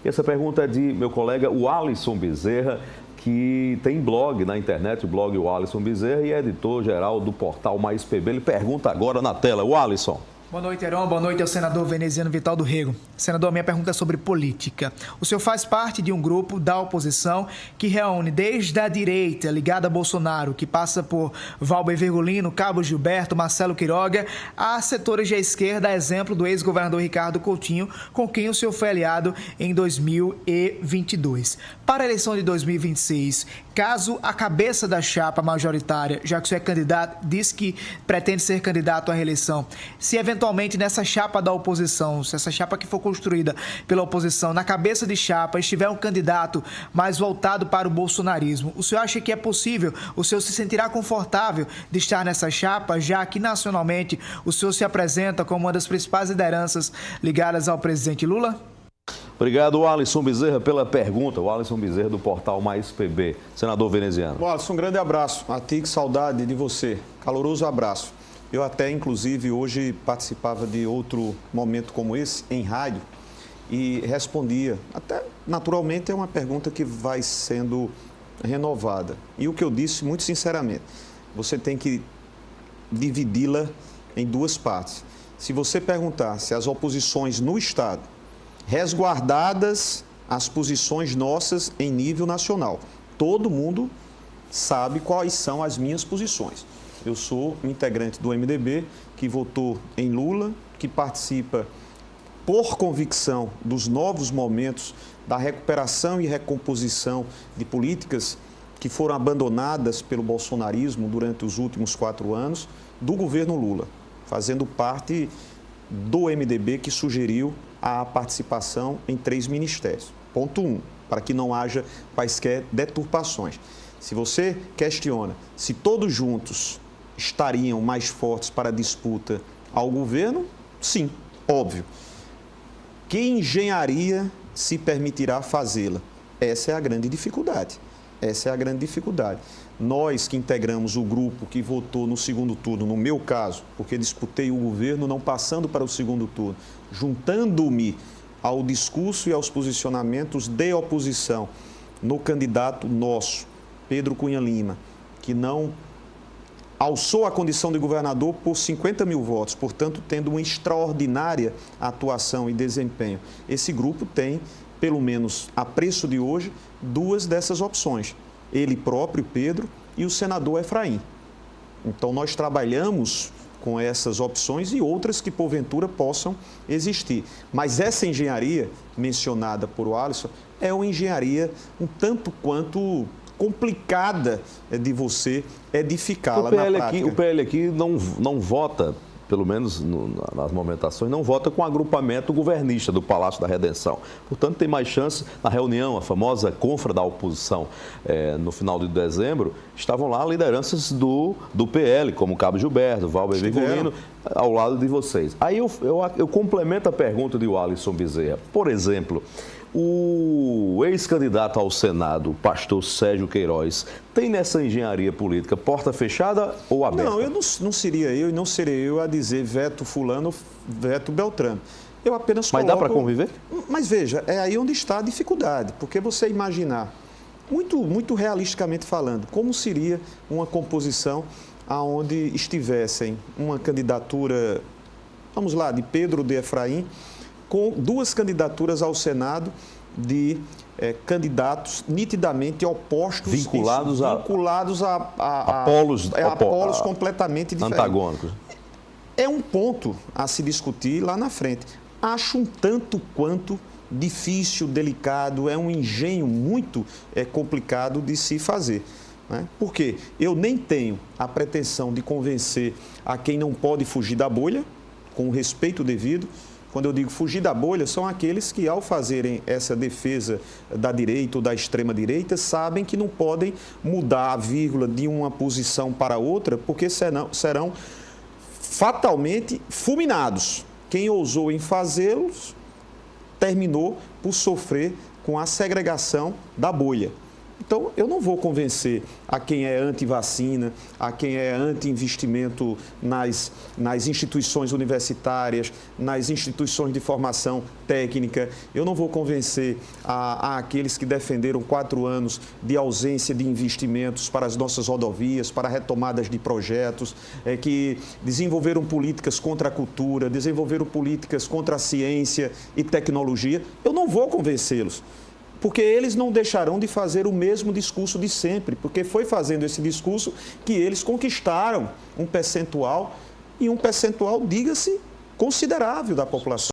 E essa pergunta é de meu colega, o Alisson Bezerra, que tem blog na internet, o blog o Alisson Bezerra, e é editor-geral do portal Mais PB. Ele pergunta agora na tela. O Alisson. Boa noite, Heron. Boa noite ao senador veneziano Vital do Rego. Senador, minha pergunta é sobre política. O senhor faz parte de um grupo da oposição que reúne desde a direita ligada a Bolsonaro, que passa por Valber Virgulino, Cabo Gilberto, Marcelo Quiroga, a setores da esquerda, a exemplo do ex-governador Ricardo Coutinho, com quem o senhor foi aliado em 2022. Para a eleição de 2026, caso a cabeça da chapa majoritária, já que o senhor é candidato, diz que pretende ser candidato à reeleição, se eventualmente nessa chapa da oposição, se essa chapa que for construída pela oposição, na cabeça de chapa, estiver um candidato mais voltado para o bolsonarismo, o senhor acha que é possível, o senhor se sentirá confortável de estar nessa chapa, já que nacionalmente o senhor se apresenta como uma das principais lideranças ligadas ao presidente Lula? Obrigado, Alisson Bezerra, pela pergunta. O Alisson Bezerra, do portal Mais PB. Senador veneziano. Alisson, um grande abraço. A ti, que saudade de você. Caloroso abraço. Eu até, inclusive, hoje participava de outro momento como esse, em rádio, e respondia. Até, naturalmente, é uma pergunta que vai sendo renovada. E o que eu disse, muito sinceramente, você tem que dividi-la em duas partes. Se você perguntar se as oposições no Estado, resguardadas as posições nossas em nível nacional, todo mundo sabe quais são as minhas posições. Eu sou um integrante do MDB que votou em Lula, que participa por convicção dos novos momentos da recuperação e recomposição de políticas que foram abandonadas pelo bolsonarismo durante os últimos 4 anos do governo Lula, fazendo parte do MDB que sugeriu a participação em 3 ministérios. Ponto 1, para que não haja quaisquer deturpações. Se você questiona se todos juntos estariam mais fortes para a disputa ao governo, sim, óbvio. Que engenharia se permitirá fazê-la? Essa é a grande dificuldade. Essa é a grande dificuldade. Nós que integramos o grupo que votou no segundo turno, no meu caso, porque disputei o governo não passando para o segundo turno, juntando-me ao discurso e aos posicionamentos de oposição no candidato nosso, Pedro Cunha Lima, que não alçou a condição de governador por 50 mil votos, portanto, tendo uma extraordinária atuação e desempenho. Esse grupo tem, pelo menos a preço de hoje, 2 dessas opções. Ele próprio, Pedro, e o senador Efraim. Então, nós trabalhamos com essas opções e outras que, porventura, possam existir. Mas essa engenharia mencionada por o Alisson é uma engenharia um tanto quanto complicada de você edificá-la na prática. O PL aqui não vota, pelo menos nas movimentações, não vota com o agrupamento governista do Palácio da Redenção. Portanto, tem mais chance. Na reunião, a famosa confra da oposição, no final de dezembro, estavam lá lideranças do PL, como Cabo Gilberto, Valber Virgulino, ao lado de vocês. Aí eu complemento a pergunta de Alisson Bezerra. Por exemplo, o ex-candidato ao Senado, o pastor Sérgio Queiroz, tem nessa engenharia política porta fechada ou aberta? Não, não seria eu e não serei eu a dizer veto fulano, veto Beltrano. Eu apenas Mas coloco... dá para conviver? Mas veja, é aí onde está a dificuldade, porque você imaginar, muito realisticamente falando, como seria uma composição onde estivessem uma candidatura, vamos lá, de Pedro de Efraim, com 2 candidaturas ao Senado de candidatos nitidamente opostos, vinculados a polos completamente diferentes. Antagônicos. É um ponto a se discutir lá na frente. Acho um tanto quanto difícil, delicado, é um engenho muito complicado de se fazer. Né? Porque eu nem tenho a pretensão de convencer a quem não pode fugir da bolha, com o respeito devido. Quando eu digo fugir da bolha, são aqueles que, ao fazerem essa defesa da direita ou da extrema-direita, sabem que não podem mudar a vírgula de uma posição para outra, porque serão fatalmente fulminados. Quem ousou em fazê-los terminou por sofrer com a segregação da bolha. Então, eu não vou convencer a quem é anti-vacina, a quem é anti-investimento nas instituições universitárias, nas instituições de formação técnica. Eu não vou convencer aqueles que defenderam 4 anos de ausência de investimentos para as nossas rodovias, para retomadas de projetos, que desenvolveram políticas contra a cultura, desenvolveram políticas contra a ciência e tecnologia. Eu não vou convencê-los, porque eles não deixarão de fazer o mesmo discurso de sempre, porque foi fazendo esse discurso que eles conquistaram um percentual, e um percentual, diga-se, considerável da população.